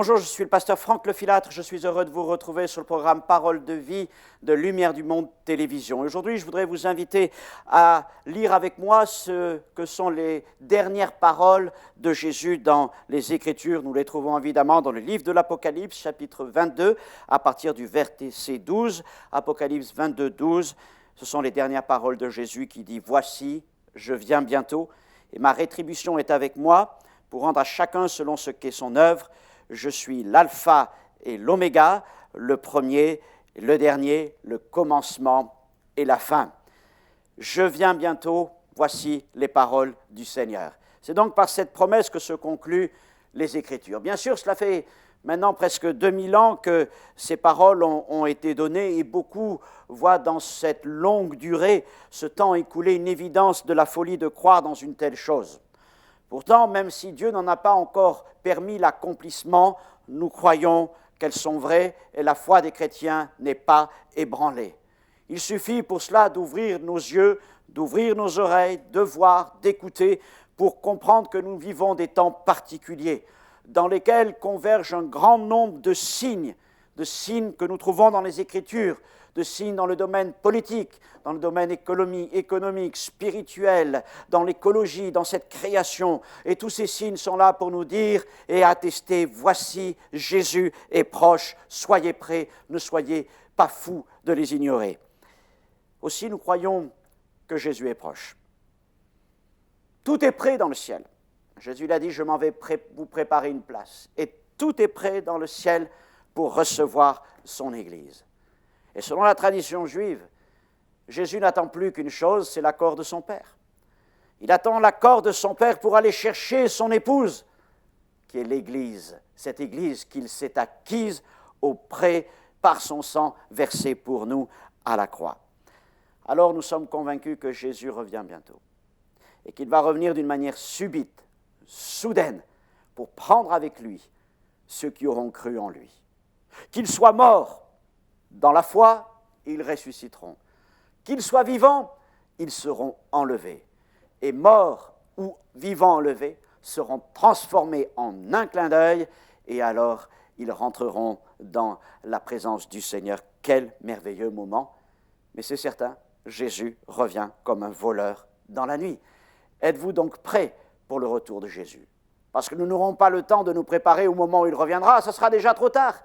Bonjour, je suis le pasteur Franck Lefilâtre. Je suis heureux de vous retrouver sur le programme Parole de vie de Lumière du Monde Télévision. Aujourd'hui, je voudrais vous inviter à lire avec moi ce que sont les dernières paroles de Jésus dans les Écritures. Nous les trouvons évidemment dans le livre de l'Apocalypse, chapitre 22, à partir du verset 12. Apocalypse 22, 12. Ce sont les dernières paroles de Jésus qui dit « Voici, je viens bientôt, et ma rétribution est avec moi pour rendre à chacun selon ce qu'est son œuvre. Je suis l'alpha et l'oméga, le premier, le dernier, le commencement et la fin. Je viens bientôt, voici les paroles du Seigneur. » C'est donc par cette promesse que se concluent les Écritures. Bien sûr, cela fait maintenant presque 2000 ans que ces paroles ont été données et beaucoup voient dans cette longue durée, ce temps écoulé, une évidence de la folie de croire dans une telle chose. Pourtant, même si Dieu n'en a pas encore permis l'accomplissement, nous croyons qu'elles sont vraies et la foi des chrétiens n'est pas ébranlée. Il suffit pour cela d'ouvrir nos yeux, d'ouvrir nos oreilles, de voir, d'écouter, pour comprendre que nous vivons des temps particuliers, dans lesquels convergent un grand nombre de signes que nous trouvons dans les Écritures, de signes dans le domaine politique, dans le domaine économique, spirituel, dans l'écologie, dans cette création. Et tous ces signes sont là pour nous dire et attester, voici, Jésus est proche, soyez prêts, ne soyez pas fous de les ignorer. Aussi, nous croyons que Jésus est proche. Tout est prêt dans le ciel. Jésus l'a dit, je m'en vais vous préparer une place. Et tout est prêt dans le ciel pour recevoir son Église. Et selon la tradition juive, Jésus n'attend plus qu'une chose, c'est l'accord de son Père. Il attend l'accord de son Père pour aller chercher son épouse, qui est l'Église, cette Église qu'il s'est acquise auprès par son sang versé pour nous à la croix. Alors nous sommes convaincus que Jésus revient bientôt et qu'il va revenir d'une manière subite, soudaine, pour prendre avec lui ceux qui auront cru en lui. Qu'ils soient morts dans la foi, ils ressusciteront. Qu'ils soient vivants, ils seront enlevés. Et morts ou vivants enlevés seront transformés en un clin d'œil, et alors ils rentreront dans la présence du Seigneur. Quel merveilleux moment! Mais c'est certain, Jésus revient comme un voleur dans la nuit. Êtes-vous donc prêts pour le retour de Jésus? Parce que nous n'aurons pas le temps de nous préparer au moment où il reviendra, ce sera déjà trop tard.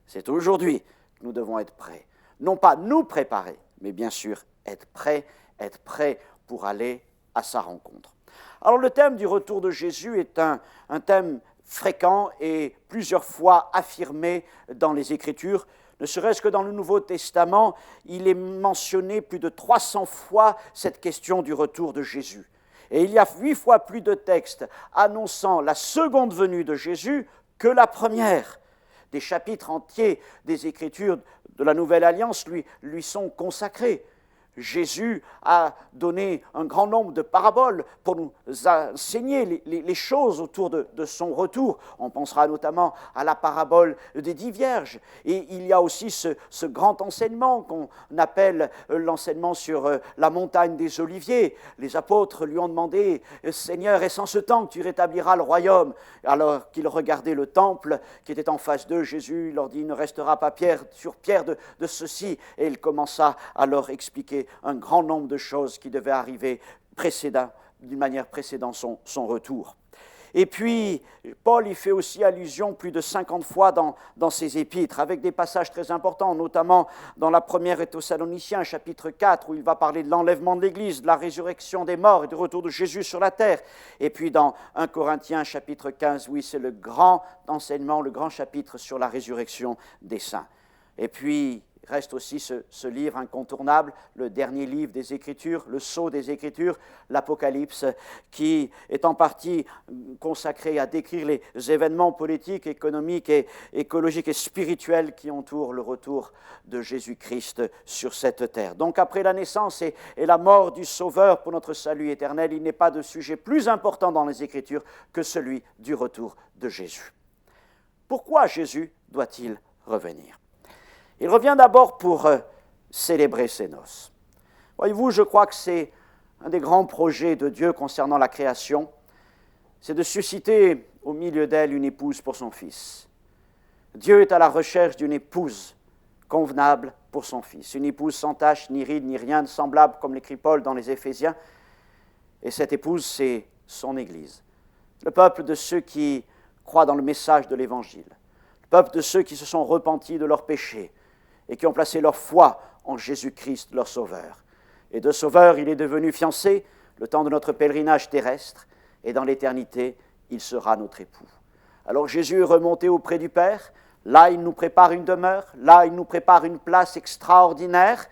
C'est aujourd'hui que nous devons être prêts. Non pas nous préparer, mais bien sûr être prêts pour aller à sa rencontre. Alors le thème du retour de Jésus est un thème fréquent et plusieurs fois affirmé dans les Écritures. Ne serait-ce que dans le Nouveau Testament, il est mentionné plus de 300 fois cette question du retour de Jésus. Et il y a 8 fois plus de textes annonçant la seconde venue de Jésus que la première. Des chapitres entiers des Écritures de la Nouvelle Alliance lui sont consacrés. Jésus a donné un grand nombre de paraboles pour nous enseigner les choses autour de son retour. On pensera notamment à la parabole des 10 vierges. Et il y a aussi ce grand enseignement qu'on appelle l'enseignement sur la montagne des Oliviers. Les apôtres lui ont demandé « Seigneur, est-ce en ce temps que tu rétabliras le royaume ?» Alors qu'ils regardaient le temple qui était en face d'eux, Jésus leur dit « Il ne restera pas pierre sur pierre de ceci. » Et il commença à leur expliquer un grand nombre de choses qui devaient arriver d'une manière précédant son retour. Et puis, Paul y fait aussi allusion plus de 50 fois dans ses épîtres, avec des passages très importants, notamment dans la première des Thessaloniciens, chapitre 4, où il va parler de l'enlèvement de l'Église, de la résurrection des morts et du retour de Jésus sur la terre. Et puis dans 1 Corinthiens, chapitre 15, oui, c'est le grand enseignement, le grand chapitre sur la résurrection des saints. Et puis, reste aussi ce livre incontournable, le dernier livre des Écritures, le sceau des Écritures, l'Apocalypse, qui est en partie consacré à décrire les événements politiques, économiques et écologiques et spirituels qui entourent le retour de Jésus-Christ sur cette terre. Donc après la naissance et la mort du Sauveur pour notre salut éternel, il n'est pas de sujet plus important dans les Écritures que celui du retour de Jésus. Pourquoi Jésus doit-il revenir? Il revient d'abord pour célébrer ses noces. Voyez-vous, je crois que c'est un des grands projets de Dieu concernant la création, c'est de susciter au milieu d'elle une épouse pour son Fils. Dieu est à la recherche d'une épouse convenable pour son Fils, une épouse sans tache, ni ride, ni rien de semblable, comme l'écrit Paul dans les Éphésiens. Et cette épouse, c'est son Église, le peuple de ceux qui croient dans le message de l'Évangile, le peuple de ceux qui se sont repentis de leurs péchés et qui ont placé leur foi en Jésus-Christ, leur Sauveur. Et de Sauveur, il est devenu fiancé le temps de notre pèlerinage terrestre, et dans l'éternité, il sera notre époux. Alors Jésus est remonté auprès du Père. Là, il nous prépare une demeure. Là, il nous prépare une place extraordinaire.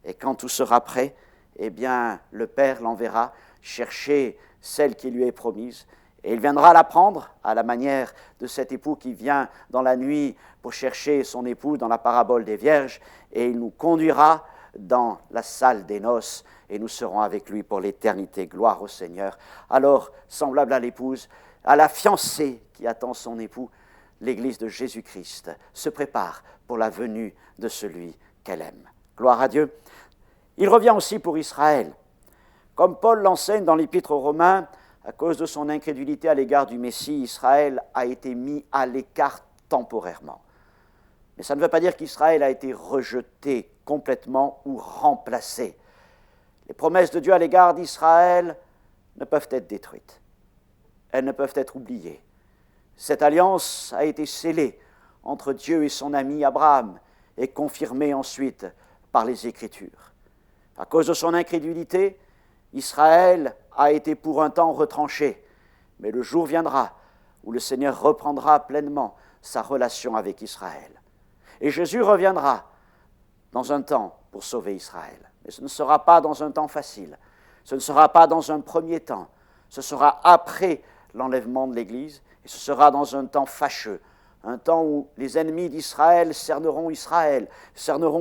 Et quand tout sera prêt, eh bien, le Père l'enverra chercher celle qui lui est promise. Et il viendra la prendre à la manière de cet époux qui vient dans la nuit pour chercher son époux dans la parabole des Vierges. Et il nous conduira dans la salle des noces et nous serons avec lui pour l'éternité. Gloire au Seigneur. Alors, semblable à l'épouse, à la fiancée qui attend son époux, l'Église de Jésus-Christ se prépare pour la venue de celui qu'elle aime. Gloire à Dieu. Il revient aussi pour Israël. Comme Paul l'enseigne dans l'Épître aux Romains, à cause de son incrédulité à l'égard du Messie, Israël a été mis à l'écart temporairement. Mais ça ne veut pas dire qu'Israël a été rejeté complètement ou remplacé. Les promesses de Dieu à l'égard d'Israël ne peuvent être détruites. Elles ne peuvent être oubliées. Cette alliance a été scellée entre Dieu et son ami Abraham et confirmée ensuite par les Écritures. À cause de son incrédulité, Israël a été pour un temps retranché, mais le jour viendra où le Seigneur reprendra pleinement sa relation avec Israël. Et Jésus reviendra dans un temps pour sauver Israël. Mais ce ne sera pas dans un temps facile, ce ne sera pas dans un premier temps, ce sera après l'enlèvement de l'Église, et ce sera dans un temps fâcheux, un temps où les ennemis d'Israël cerneront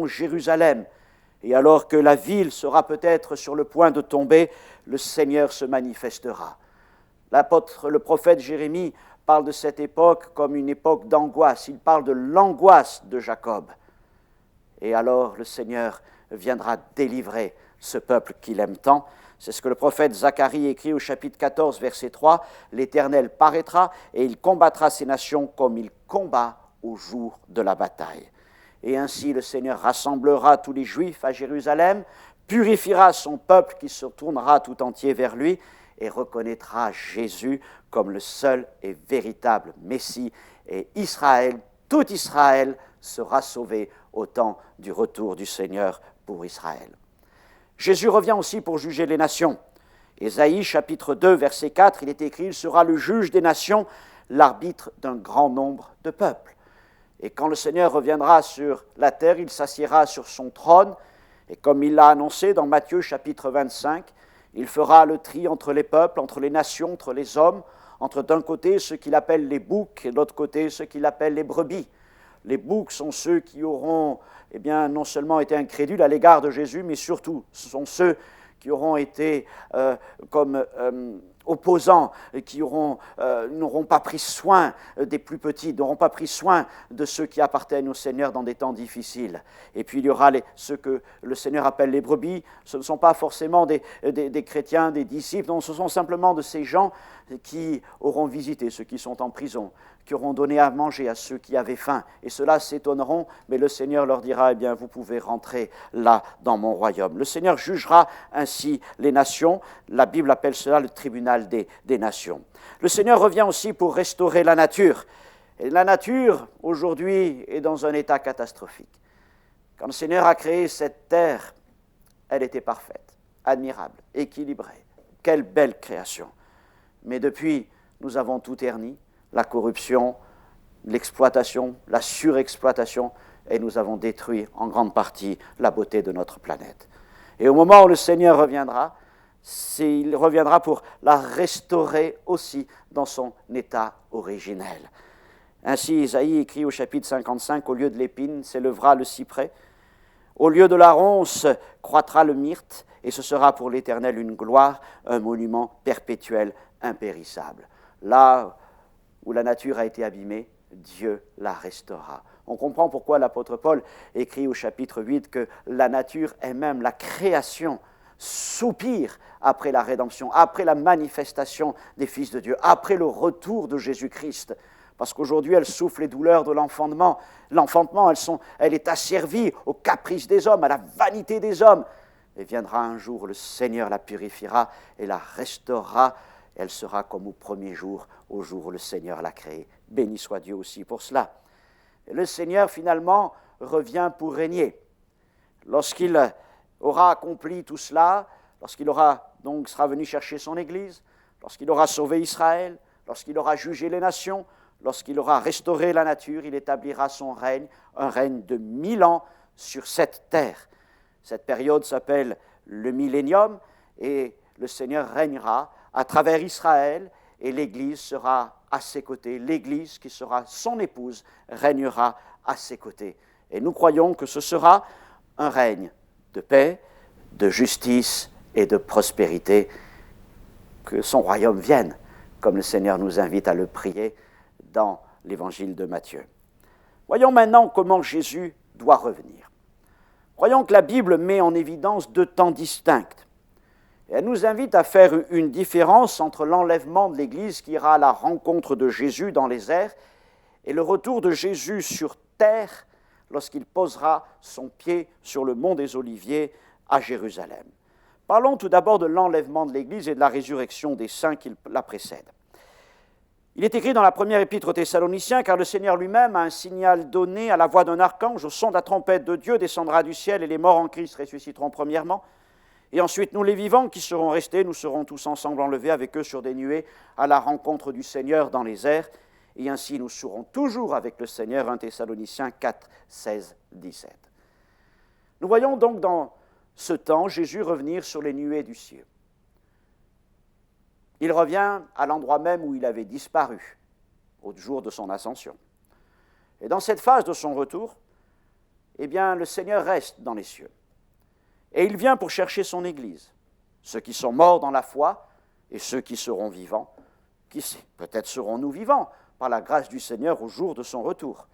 Jérusalem, et alors que la ville sera peut-être sur le point de tomber, le Seigneur se manifestera. Le prophète Jérémie parle de cette époque comme une époque d'angoisse, il parle de l'angoisse de Jacob. Et alors le Seigneur viendra délivrer ce peuple qu'il aime tant. C'est ce que le prophète Zacharie écrit au chapitre 14, verset 3. « L'Éternel paraîtra et il combattra ces nations comme il combat au jour de la bataille. » Et ainsi le Seigneur rassemblera tous les Juifs à Jérusalem, purifiera son peuple qui se tournera tout entier vers lui et reconnaîtra Jésus comme le seul et véritable Messie. Et Israël, tout Israël, sera sauvé au temps du retour du Seigneur pour Israël. Jésus revient aussi pour juger les nations. Ésaïe, chapitre 2, verset 4, il est écrit « Il sera le juge des nations, l'arbitre d'un grand nombre de peuples. » Et quand le Seigneur reviendra sur la terre, il s'assiera sur son trône, et comme il l'a annoncé dans Matthieu, chapitre 25, il fera le tri entre les peuples, entre les nations, entre les hommes, entre d'un côté ceux qu'il appelle les boucs et de l'autre côté ceux qu'il appelle les brebis. Les boucs sont ceux qui auront non seulement été incrédules à l'égard de Jésus, mais surtout, ce sont ceux qui auront été opposants, qui n'auront pas pris soin des plus petits, n'auront pas pris soin de ceux qui appartiennent au Seigneur dans des temps difficiles. Et puis il y aura ceux que le Seigneur appelle les brebis. Ce ne sont pas forcément des chrétiens, des disciples, non, ce sont simplement de ces gens qui auront visité ceux qui sont en prison, qui auront donné à manger à ceux qui avaient faim. Et ceux-là s'étonneront, mais le Seigneur leur dira, vous pouvez rentrer là dans mon royaume. Le Seigneur jugera ainsi les nations. La Bible appelle cela le tribunal des nations. Le Seigneur revient aussi pour restaurer la nature. Et la nature, aujourd'hui, est dans un état catastrophique. Quand le Seigneur a créé cette terre, elle était parfaite, admirable, équilibrée. Quelle belle création! Mais depuis, nous avons tout terni, la corruption, l'exploitation, la surexploitation, et nous avons détruit en grande partie la beauté de notre planète. Et au moment où le Seigneur reviendra, il reviendra pour la restaurer aussi dans son état originel. Ainsi, Isaïe écrit au chapitre 55, « Au lieu de l'épine s'élèvera le cyprès, au lieu de la ronce croîtra le myrte, et ce sera pour l'Éternel une gloire, un monument perpétuel, impérissable. » Là où la nature a été abîmée, Dieu la restaurera. On comprend pourquoi l'apôtre Paul écrit au chapitre 8 que la nature elle-même, la création, soupire après la rédemption, après la manifestation des fils de Dieu, après le retour de Jésus-Christ, parce qu'aujourd'hui elle souffre les douleurs de l'enfantement. L'enfantement, elle est asservie aux caprices des hommes, à la vanité des hommes. Et viendra un jour, le Seigneur la purifiera et la restaurera. Elle sera comme au premier jour, au jour où le Seigneur l'a créée. Béni soit Dieu aussi pour cela. Et le Seigneur, finalement, revient pour régner. Lorsqu'il aura accompli tout cela, lorsqu'il sera venu chercher son Église, lorsqu'il aura sauvé Israël, lorsqu'il aura jugé les nations, lorsqu'il aura restauré la nature, il établira son règne, un règne de 1000 ans sur cette terre. Cette période s'appelle le millénium et le Seigneur régnera à travers Israël et l'Église sera à ses côtés. L'Église, qui sera son épouse, régnera à ses côtés. Et nous croyons que ce sera un règne de paix, de justice et de prospérité. Que son royaume vienne, comme le Seigneur nous invite à le prier dans l'évangile de Matthieu. Voyons maintenant comment Jésus doit revenir. Croyons que la Bible met en évidence 2 temps distincts. Et elle nous invite à faire une différence entre l'enlèvement de l'Église qui ira à la rencontre de Jésus dans les airs et le retour de Jésus sur terre lorsqu'il posera son pied sur le mont des Oliviers à Jérusalem. Parlons tout d'abord de l'enlèvement de l'Église et de la résurrection des saints qui la précèdent. Il est écrit dans la première épître aux Thessaloniciens, car le Seigneur lui-même a un signal donné à la voix d'un archange, au son de la trompette de Dieu, descendra du ciel et les morts en Christ ressusciteront premièrement. Et ensuite, nous les vivants qui serons restés, nous serons tous ensemble enlevés avec eux sur des nuées à la rencontre du Seigneur dans les airs. Et ainsi, nous serons toujours avec le Seigneur. 1 Thessaloniciens 4, 16, 17. Nous voyons donc dans ce temps Jésus revenir sur les nuées du ciel. Il revient à l'endroit même où il avait disparu au jour de son ascension. Et dans cette phase de son retour, eh bien, le Seigneur reste dans les cieux. Et il vient pour chercher son Église, ceux qui sont morts dans la foi et ceux qui seront vivants. Qui sait, peut-être serons-nous vivants par la grâce du Seigneur au jour de son retour.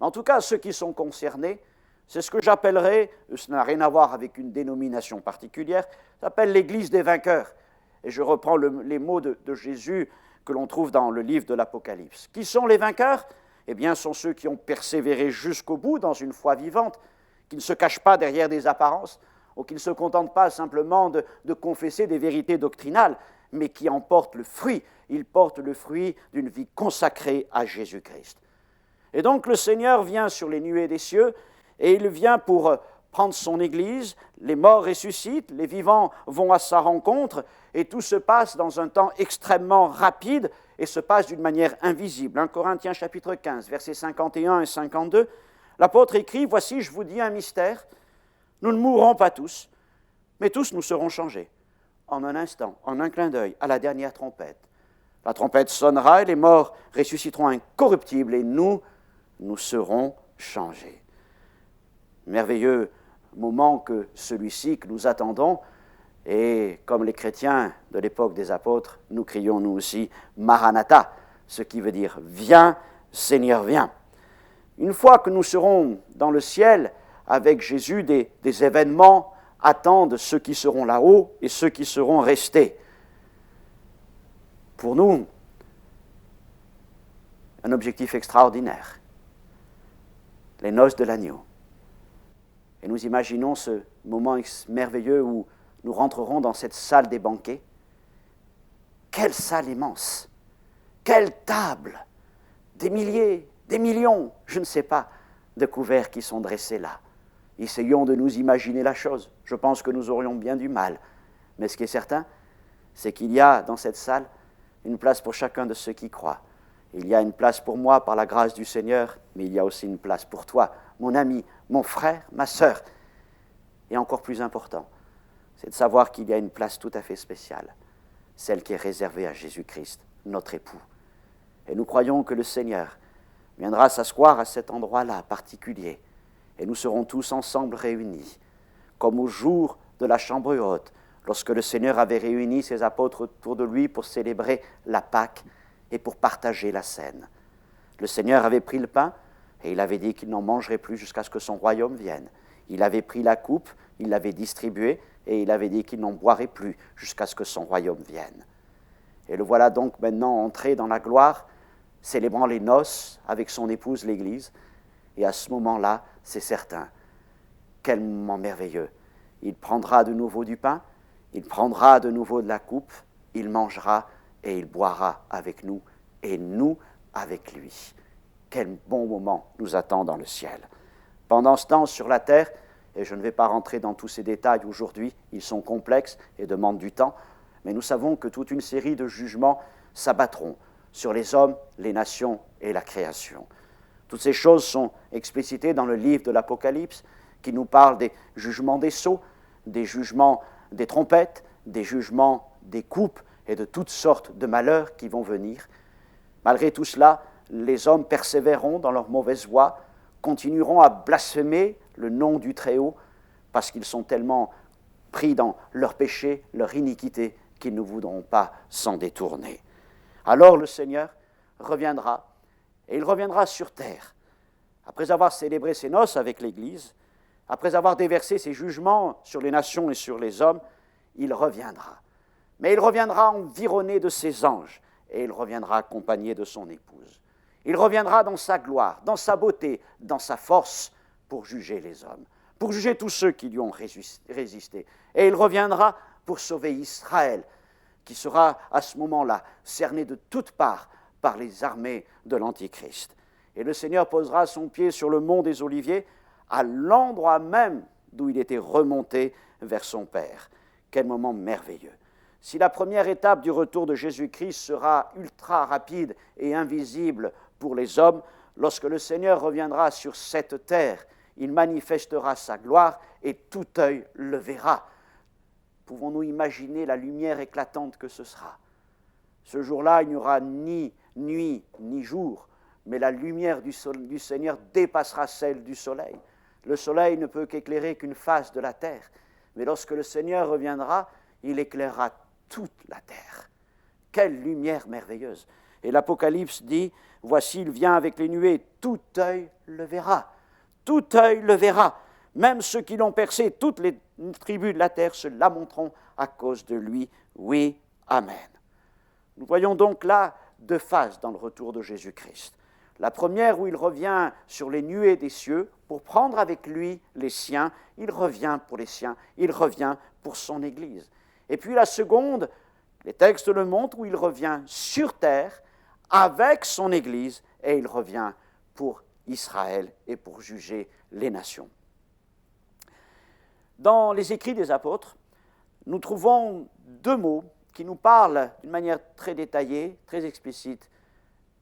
Mais en tout cas, ceux qui sont concernés, c'est ce que j'appellerais, ce n'a rien à voir avec une dénomination particulière, ça s'appelle l'Église des vainqueurs. Et je reprends les mots de Jésus que l'on trouve dans le livre de l'Apocalypse. Qui sont les vainqueurs ? Eh bien, ce sont ceux qui ont persévéré jusqu'au bout dans une foi vivante, qui ne se cachent pas derrière des apparences, ou qui ne se contentent pas simplement de confesser des vérités doctrinales, mais qui en portent le fruit. Ils portent le fruit d'une vie consacrée à Jésus-Christ. Et donc le Seigneur vient sur les nuées des cieux, et il vient pour prendre son Église, les morts ressuscitent, les vivants vont à sa rencontre, et tout se passe dans un temps extrêmement rapide, et se passe d'une manière invisible. 1 Corinthiens chapitre 15, versets 51 et 52, l'apôtre écrit « Voici, je vous dis un mystère, nous ne mourrons pas tous, mais tous nous serons changés, en un instant, en un clin d'œil, à la dernière trompette. La trompette sonnera et les morts ressusciteront incorruptibles, et nous serons changés. » Merveilleux moment que celui-ci que nous attendons, et comme les chrétiens de l'époque des apôtres, nous crions nous aussi « Maranatha », ce qui veut dire « Viens, Seigneur, viens ». Une fois que nous serons dans le ciel avec Jésus, des événements attendent ceux qui seront là-haut et ceux qui seront restés. Pour nous, un objectif extraordinaire, les noces de l'agneau. Et nous imaginons ce moment merveilleux où nous rentrerons dans cette salle des banquets. Quelle salle immense! Quelle table! Des milliers, des millions, je ne sais pas, de couverts qui sont dressés là. Essayons de nous imaginer la chose. Je pense que nous aurions bien du mal. Mais ce qui est certain, c'est qu'il y a dans cette salle une place pour chacun de ceux qui croient. Il y a une place pour moi par la grâce du Seigneur, mais il y a aussi une place pour toi, mon ami, mon frère, ma sœur. Et encore plus important, c'est de savoir qu'il y a une place tout à fait spéciale, celle qui est réservée à Jésus-Christ, notre époux. Et nous croyons que le Seigneur viendra s'asseoir à cet endroit-là particulier, et nous serons tous ensemble réunis, comme au jour de la chambre haute, lorsque le Seigneur avait réuni ses apôtres autour de lui pour célébrer la Pâque et pour partager la scène. Le Seigneur avait pris le pain, et il avait dit qu'il n'en mangerait plus jusqu'à ce que son royaume vienne. Il avait pris la coupe, il l'avait distribuée, et il avait dit qu'il n'en boirait plus jusqu'à ce que son royaume vienne. Et le voilà donc maintenant entré dans la gloire, célébrant les noces avec son épouse l'Église. Et à ce moment-là, c'est certain, quel moment merveilleux. Il prendra de nouveau du pain, il prendra de nouveau de la coupe, il mangera et il boira avec nous, et nous avec lui. Quel bon moment nous attend dans le ciel. Pendant ce temps, sur la terre, et je ne vais pas rentrer dans tous ces détails aujourd'hui, ils sont complexes et demandent du temps, mais nous savons que toute une série de jugements s'abattront sur les hommes, les nations et la création. Toutes ces choses sont explicitées dans le livre de l'Apocalypse, qui nous parle des jugements des sceaux, des jugements des trompettes, des jugements des coupes et de toutes sortes de malheurs qui vont venir. Malgré tout cela, les hommes persévéreront dans leur mauvaise voie, continueront à blasphémer le nom du Très-Haut, parce qu'ils sont tellement pris dans leur péché, leur iniquité, qu'ils ne voudront pas s'en détourner. Alors le Seigneur reviendra, et il reviendra sur terre. Après avoir célébré ses noces avec l'Église, après avoir déversé ses jugements sur les nations et sur les hommes, il reviendra. Mais il reviendra environné de ses anges, et il reviendra accompagné de son épouse. Il reviendra dans sa gloire, dans sa beauté, dans sa force, pour juger les hommes, pour juger tous ceux qui lui ont résisté. Et il reviendra pour sauver Israël, qui sera à ce moment-là cerné de toutes parts par les armées de l'Antichrist. Et le Seigneur posera son pied sur le mont des Oliviers, à l'endroit même d'où il était remonté vers son Père. Quel moment merveilleux! Si la première étape du retour de Jésus-Christ sera ultra rapide et invisible pour les hommes, lorsque le Seigneur reviendra sur cette terre, il manifestera sa gloire et tout œil le verra. Pouvons-nous imaginer la lumière éclatante que ce sera? Ce jour-là, il n'y aura ni nuit ni jour, mais la lumière du Seigneur dépassera celle du soleil. Le soleil ne peut qu'éclairer qu'une face de la terre, mais lorsque le Seigneur reviendra, il éclairera toute la terre. Quelle lumière merveilleuse! Et l'Apocalypse dit, voici, il vient avec les nuées, tout œil le verra. Tout œil le verra. Même ceux qui l'ont percé, toutes les tribus de la terre se lamenteront à cause de lui. Oui, amen. Nous voyons donc là deux phases dans le retour de Jésus-Christ. La première où il revient sur les nuées des cieux pour prendre avec lui les siens. Il revient pour les siens, il revient pour son Église. Et puis la seconde, les textes le montrent, où il revient sur terre avec son Église et il revient pour Israël et pour juger les nations. Dans les écrits des apôtres, nous trouvons deux mots qui nous parlent d'une manière très détaillée, très explicite,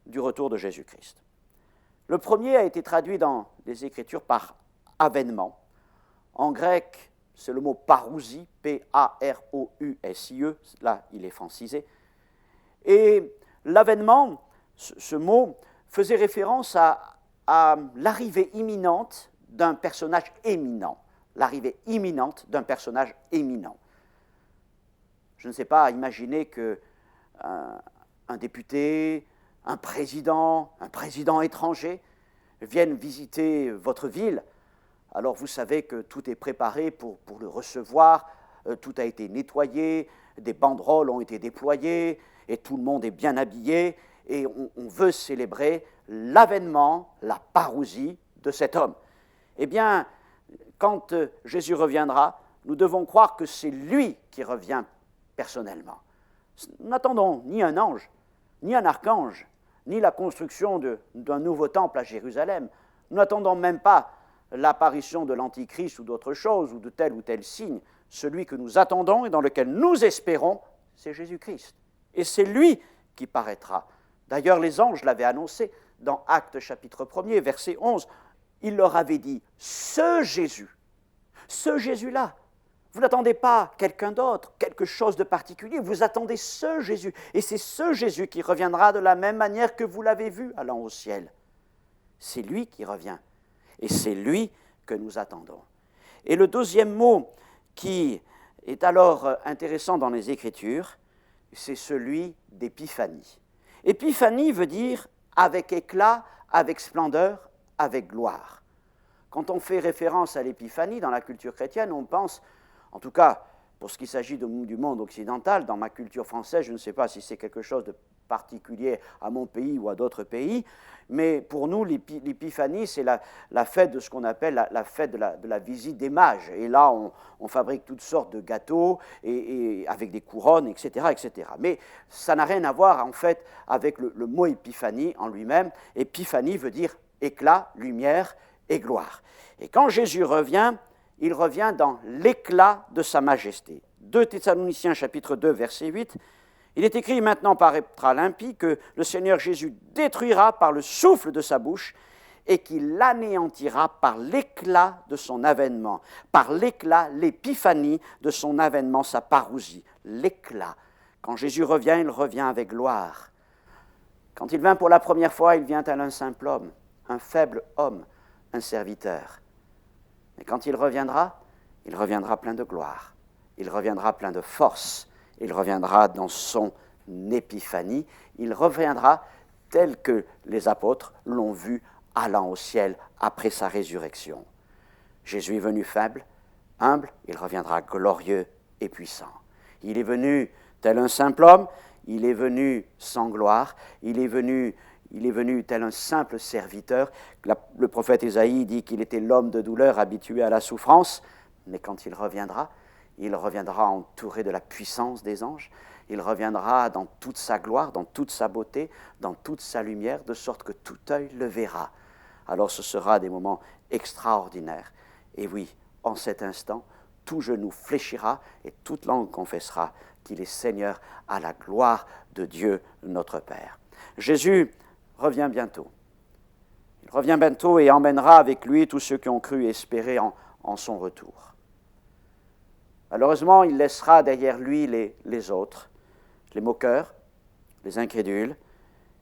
du retour de Jésus-Christ. Le premier a été traduit dans les Écritures par avènement. En grec, c'est le mot parousie, P-A-R-O-U-S-I-E, là il est francisé. Et l'avènement, ce mot, faisait référence à l'arrivée imminente d'un personnage éminent. L'arrivée imminente d'un personnage éminent. Je ne sais pas, imaginez qu'un député, un président étranger viennent visiter votre ville. Alors vous savez que tout est préparé pour le recevoir, tout a été nettoyé, des banderoles ont été déployées, et tout le monde est bien habillé, et on veut célébrer l'avènement, la parousie de cet homme. Eh bien, quand Jésus reviendra, nous devons croire que c'est lui qui revient personnellement. Nous n'attendons ni un ange, ni un archange, ni la construction d'un nouveau temple à Jérusalem. Nous n'attendons même pas l'apparition de l'Antichrist ou d'autre chose, ou de tel ou tel signe. Celui que nous attendons et dans lequel nous espérons, c'est Jésus-Christ. Et c'est lui qui paraîtra. D'ailleurs, les anges l'avaient annoncé dans Actes chapitre 1er, verset 11. Il leur avait dit, ce Jésus-là, vous n'attendez pas quelqu'un d'autre, quelque chose de particulier, vous attendez ce Jésus. Et c'est ce Jésus qui reviendra de la même manière que vous l'avez vu allant au ciel. C'est lui qui revient. Et c'est lui que nous attendons. Et le deuxième mot qui est alors intéressant dans les Écritures, c'est celui d'épiphanie. Épiphanie veut dire avec éclat, avec splendeur, avec gloire. Quand on fait référence à l'épiphanie dans la culture chrétienne, on pense, en tout cas Pour ce qui s'agit du monde occidental, dans ma culture française, je ne sais pas si c'est quelque chose de particulier à mon pays ou à d'autres pays, mais pour nous, l'épiphanie, c'est la fête de ce qu'on appelle la fête de la visite des mages. Et là, on fabrique toutes sortes de gâteaux et avec des couronnes, etc., etc. Mais ça n'a rien à voir, en fait, avec le mot épiphanie en lui-même. Épiphanie veut dire éclat, lumière et gloire. Et quand Jésus revient, il revient dans l'éclat de sa majesté. 2 Thessaloniciens chapitre 2, verset 8, il est écrit maintenant par être limpide que le Seigneur Jésus détruira par le souffle de sa bouche et qu'il l'anéantira par l'éclat de son avènement, par l'éclat, l'épiphanie de son avènement, sa parousie, l'éclat. Quand Jésus revient, il revient avec gloire. Quand il vint pour la première fois, il vient tel un simple homme, un faible homme, un serviteur. Mais quand il reviendra plein de gloire, il reviendra plein de force, il reviendra dans son épiphanie, il reviendra tel que les apôtres l'ont vu allant au ciel après sa résurrection. Jésus est venu faible, humble, il reviendra glorieux et puissant. Il est venu tel un simple homme, il est venu sans gloire, il est venu tel un simple serviteur. Le prophète Ésaïe dit qu'il était l'homme de douleur habitué à la souffrance, mais quand il reviendra entouré de la puissance des anges, il reviendra dans toute sa gloire, dans toute sa beauté, dans toute sa lumière, de sorte que tout œil le verra. Alors ce sera des moments extraordinaires. Et oui, en cet instant, tout genou fléchira et toute langue confessera qu'il est Seigneur à la gloire de Dieu notre Père. Jésus revient bientôt. Il revient bientôt et emmènera avec lui tous ceux qui ont cru et espéré en son retour. Malheureusement, il laissera derrière lui les autres, les moqueurs, les incrédules,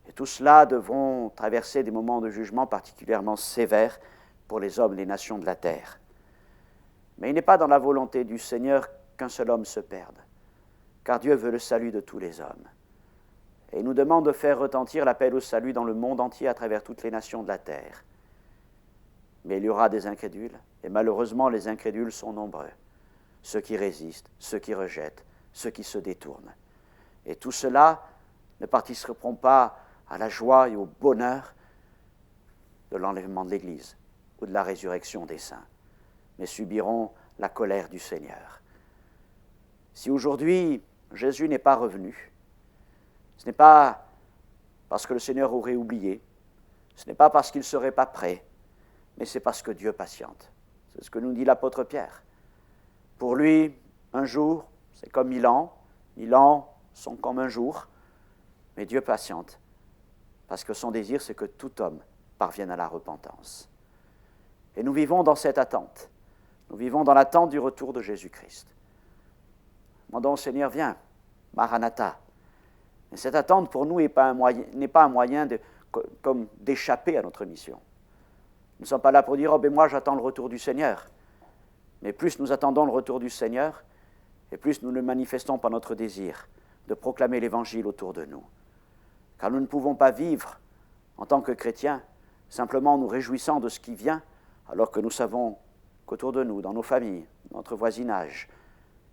et tout cela devront traverser des moments de jugement particulièrement sévères pour les hommes et les nations de la terre. Mais il n'est pas dans la volonté du Seigneur qu'un seul homme se perde, car Dieu veut le salut de tous les hommes. Et il nous demande de faire retentir l'appel au salut dans le monde entier à travers toutes les nations de la terre. Mais il y aura des incrédules, et malheureusement les incrédules sont nombreux. Ceux qui résistent, ceux qui rejettent, ceux qui se détournent. Et tout cela ne participeront pas à la joie et au bonheur de l'enlèvement de l'Église ou de la résurrection des saints, mais subiront la colère du Seigneur. Si aujourd'hui Jésus n'est pas revenu, ce n'est pas parce que le Seigneur aurait oublié, ce n'est pas parce qu'il ne serait pas prêt, mais c'est parce que Dieu patiente. C'est ce que nous dit l'apôtre Pierre. Pour lui, un jour, c'est comme 1000 ans. 1000 ans sont comme un jour. Mais Dieu patiente, parce que son désir, c'est que tout homme parvienne à la repentance. Et nous vivons dans cette attente. Nous vivons dans l'attente du retour de Jésus-Christ. Demandons au Seigneur, viens, Maranatha. Mais cette attente, pour nous, n'est pas un moyen comme d'échapper à notre mission. Nous ne sommes pas là pour dire, moi, j'attends le retour du Seigneur. Mais plus nous attendons le retour du Seigneur, et plus nous le manifestons par notre désir de proclamer l'Évangile autour de nous. Car nous ne pouvons pas vivre en tant que chrétiens simplement en nous réjouissant de ce qui vient, alors que nous savons qu'autour de nous, dans nos familles, dans notre voisinage,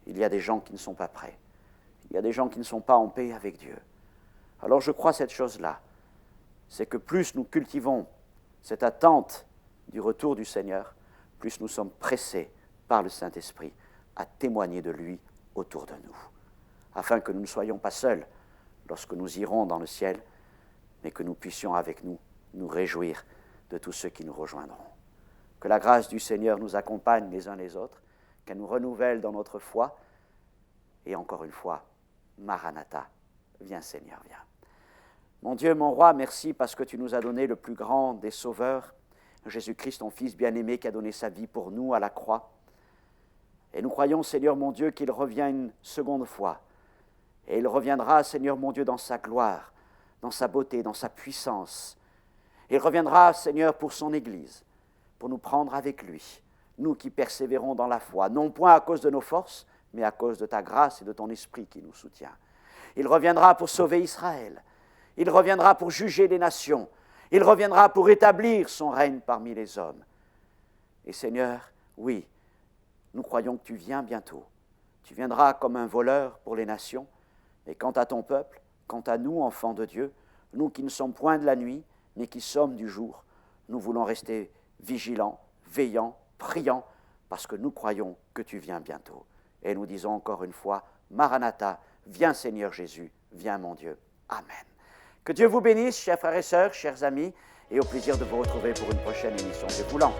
il y a des gens qui ne sont pas prêts. Il y a des gens qui ne sont pas en paix avec Dieu. Alors je crois cette chose-là, c'est que plus nous cultivons cette attente du retour du Seigneur, plus nous sommes pressés par le Saint-Esprit à témoigner de lui autour de nous, afin que nous ne soyons pas seuls lorsque nous irons dans le ciel, mais que nous puissions avec nous nous réjouir de tous ceux qui nous rejoindront. Que la grâce du Seigneur nous accompagne les uns les autres, qu'elle nous renouvelle dans notre foi, et encore une fois, Maranatha, viens Seigneur, viens. Mon Dieu, mon roi, merci parce que tu nous as donné le plus grand des sauveurs, Jésus-Christ, ton Fils bien-aimé, qui a donné sa vie pour nous à la croix. Et nous croyons, Seigneur mon Dieu, qu'il revient une seconde fois. Et il reviendra, Seigneur mon Dieu, dans sa gloire, dans sa beauté, dans sa puissance. Il reviendra, Seigneur, pour son Église, pour nous prendre avec lui, nous qui persévérons dans la foi, non point à cause de nos forces, mais à cause de ta grâce et de ton esprit qui nous soutient. Il reviendra pour sauver Israël. Il reviendra pour juger les nations. Il reviendra pour établir son règne parmi les hommes. Et Seigneur, oui, nous croyons que tu viens bientôt. Tu viendras comme un voleur pour les nations. Et quant à ton peuple, quant à nous, enfants de Dieu, nous qui ne sommes point de la nuit, mais qui sommes du jour, nous voulons rester vigilants, veillants, priants, parce que nous croyons que tu viens bientôt. Et nous disons encore une fois, Maranatha, viens Seigneur Jésus, viens mon Dieu. Amen. Que Dieu vous bénisse, chers frères et sœurs, chers amis, et au plaisir de vous retrouver pour une prochaine émission. Dieu voulant.